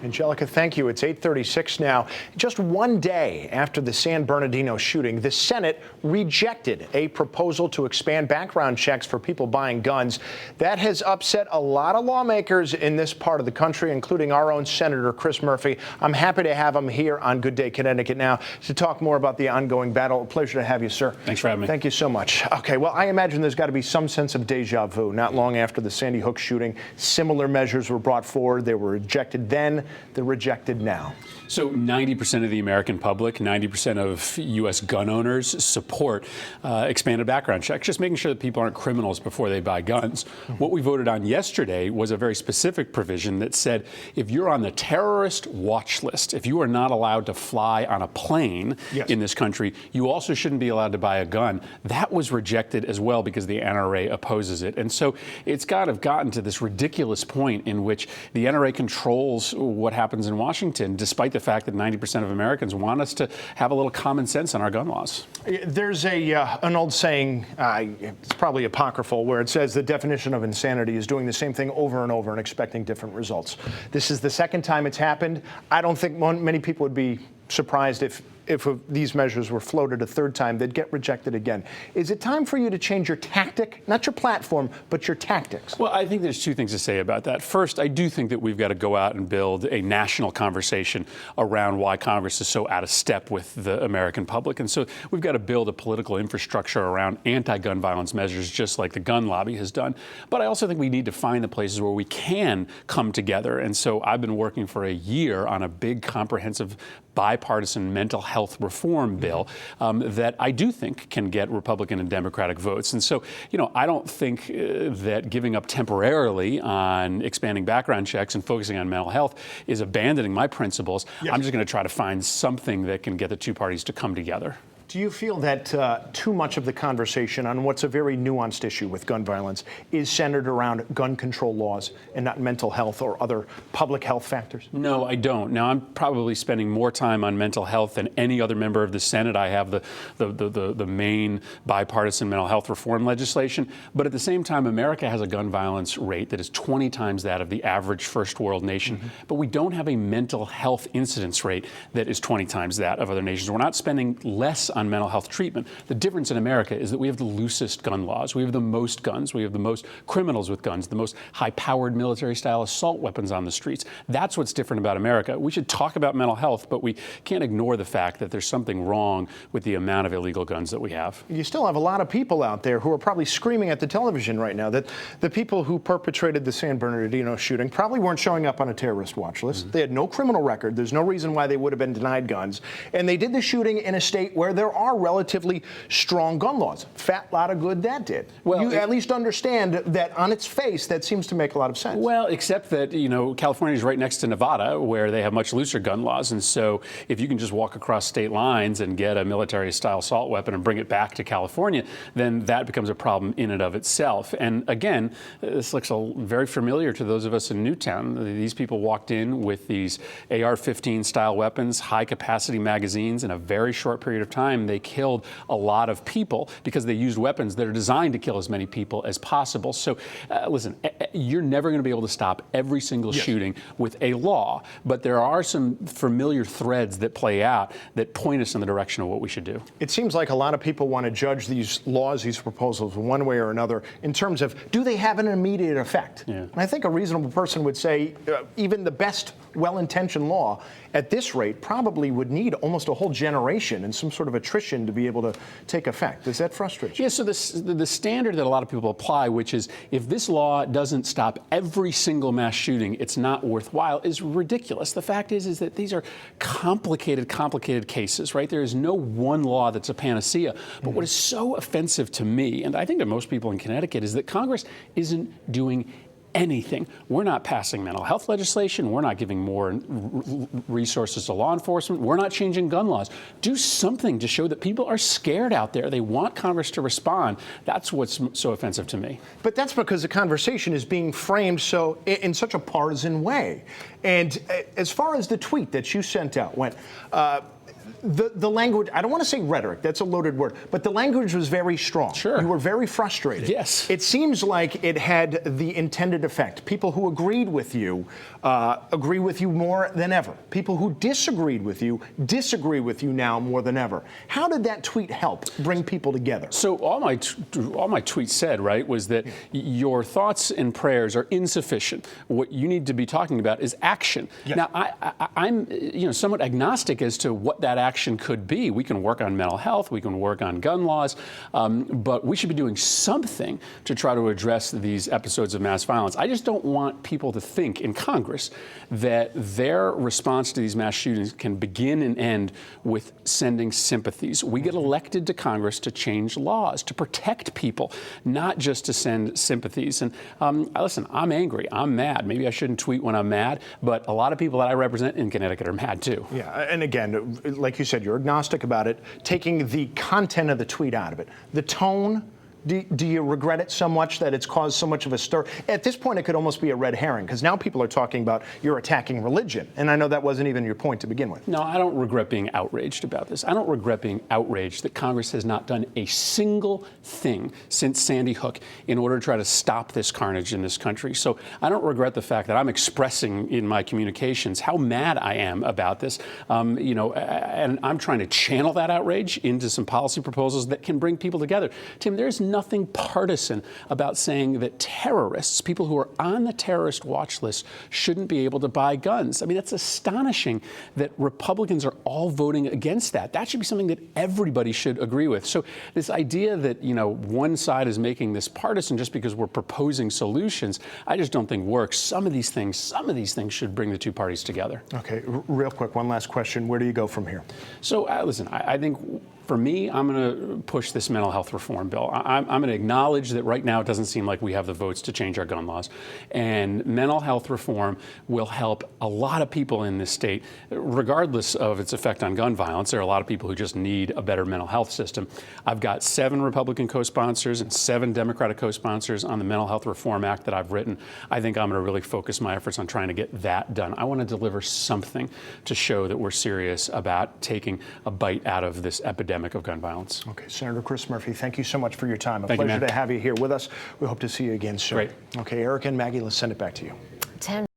Angelica, thank you. It's 8:36 now. Just one day after the San Bernardino shooting, the Senate rejected a proposal to expand background checks for people buying guns. That has upset a lot of lawmakers in this part of the country, including our own Senator Chris Murphy. I'm happy to have him here on Good Day Connecticut now to talk more about the ongoing battle. A pleasure to have you, sir. Thanks for having me. Thank you so much. Okay, well, I imagine there's got to be some sense of deja vu. Not long after the Sandy Hook shooting, similar measures were brought forward. They were rejected then. They're rejected now. So 90% of the American public, 90% of U.S. gun owners support expanded background checks, just making sure that people aren't criminals before they buy guns. What we voted on yesterday was a very specific provision that said if you're on the terrorist watch list, if you are not allowed to fly on a plane in this country, you also shouldn't be allowed to buy a gun. That was rejected as well because the NRA opposes it. And so it's kind of gotten to this ridiculous point in which the NRA controls what happens in Washington, despite the fact that 90% of Americans want us to have a little common sense on our gun laws. There's an old saying, it's probably apocryphal, where it says the definition of insanity is doing the same thing over and over and expecting different results. This is the second time it's happened. I don't think many people would be surprised if these measures were floated a third time, they'd get rejected again. Is it time for you to change your tactic, not your platform, but your tactics? Well, I think there's two things to say about that. First, I do think that we've got to go out and build a national conversation around why Congress is so out of step with the American public. And so we've got to build a political infrastructure around anti-gun violence measures, just like the gun lobby has done. But I also think we need to find the places where we can come together. And so I've been working for a year on a big, comprehensive, bipartisan mental health reform bill that I do think can get Republican and Democratic votes. And so, I don't think that giving up temporarily on expanding background checks and focusing on mental health is abandoning my principles. I'm just going to try to find something that can get the two parties to come together. Do you feel that too much of the conversation on what's a very nuanced issue with gun violence is centered around gun control laws and not mental health or other public health factors? No, I don't. Now, I'm probably spending more time on mental health than any other member of the Senate. I have the main bipartisan mental health reform legislation. But at the same time, America has a gun violence rate that is 20 times that of the average first world nation. But we don't have a mental health incidence rate that is 20 times that of other nations. We're not spending less on mental health treatment. The difference in America is that we have the loosest gun laws. We have the most guns. We have the most criminals with guns, the most high-powered military-style assault weapons on the streets. That's what's different about America. We should talk about mental health, but we can't ignore the fact that there's something wrong with the amount of illegal guns that we have. You still have a lot of people out there who are probably screaming at the television right now that the people who perpetrated the San Bernardino shooting probably weren't showing up on a terrorist watch list. They had no criminal record. There's no reason why they would have been denied guns. And they did the shooting in a state where there are relatively strong gun laws. Fat lot of good that did. Well, you at least understand that on its face, that seems to make a lot of sense. Well, except that, California is right next to Nevada, where they have much looser gun laws. And so if you can just walk across state lines and get a military-style assault weapon and bring it back to California, then that becomes a problem in and of itself. And again, this looks very familiar to those of us in Newtown. These people walked in with these AR-15 style weapons, high-capacity magazines. In a very short period of time, they killed a lot of people because they used weapons that are designed to kill as many people as possible. So listen, you're never going to be able to stop every single shooting with a law, but there are some familiar threads that play out that point us in the direction of what we should do. It seems like a lot of people want to judge these laws, these proposals, one way or another in terms of, do they have an immediate effect? And I think a reasonable person would say even the best well-intentioned law at this rate probably would need almost a whole generation and some sort of attrition to be able to take effect. Does that frustrate you? Yeah, so the standard that a lot of people apply, which is if this law doesn't stop every single mass shooting, it's not worthwhile, is ridiculous. The fact is that these are complicated cases, right? There is no one law that's a panacea. But what is so offensive to me, and I think to most people in Connecticut, is that Congress isn't doing anything. We're not passing mental health legislation. We're not giving more resources to law enforcement. We're not changing gun laws. Do something to show that people are scared out there. They want Congress to respond. That's what's so offensive to me. But that's because the conversation is being framed in such a partisan way. And as far as the tweet that you sent out went, the language, I don't want to say rhetoric, that's a loaded word, but the language was very strong. Sure. You were very frustrated. Yes. It seems like it had the intended effect. People who agreed with you agree with you more than ever. People who disagreed with you disagree with you now more than ever. How did that tweet help bring people together? So all my tweets said, right, was that your thoughts and prayers are insufficient. What you need to be talking about is action. Yes. Now, I'm somewhat agnostic as to what that action could be. We can work on mental health, we can work on gun laws, but we should be doing something to try to address these episodes of mass violence. I just don't want people to think in Congress that their response to these mass shootings can begin and end with sending sympathies. We get elected to Congress to change laws, to protect people, not just to send sympathies. And listen, I'm angry, I'm mad. Maybe I shouldn't tweet when I'm mad, but a lot of people that I represent in Connecticut are mad too. Yeah, and again, like you said, you're agnostic about it, taking the content of the tweet out of it. The tone, do you regret it so much that it's caused so much of a stir? At this point, it could almost be a red herring, because now people are talking about you're attacking religion, and I know that wasn't even your point to begin with. No, I don't regret being outraged about this. I don't regret being outraged that Congress has not done a single thing since Sandy Hook in order to try to stop this carnage in this country. So I don't regret the fact that I'm expressing in my communications how mad I am about this, and I'm trying to channel that outrage into some policy proposals that can bring people together. Tim, there's nothing partisan about saying that terrorists, people who are on the terrorist watch list, shouldn't be able to buy guns. I mean, that's astonishing that Republicans are all voting against that. That should be something that everybody should agree with. So this idea that, one side is making this partisan just because we're proposing solutions, I just don't think works. Some of these things should bring the two parties together. Okay, real quick, one last question. Where do you go from here? So listen, I think for me, I'm going to push this mental health reform bill. I'm going to acknowledge that right now it doesn't seem like we have the votes to change our gun laws. And mental health reform will help a lot of people in this state, regardless of its effect on gun violence. There are a lot of people who just need a better mental health system. I've got 7 Republican co-sponsors and 7 Democratic co-sponsors on the Mental Health Reform Act that I've written. I think I'm going to really focus my efforts on trying to get that done. I want to deliver something to show that we're serious about taking a bite out of this epidemic of gun violence. Okay, Senator Chris Murphy, thank you so much for your time. A Thank you, pleasure man. to have you here with us. We hope to see you again soon. Great. Okay, Eric and Maggie, let's send it back to you. 10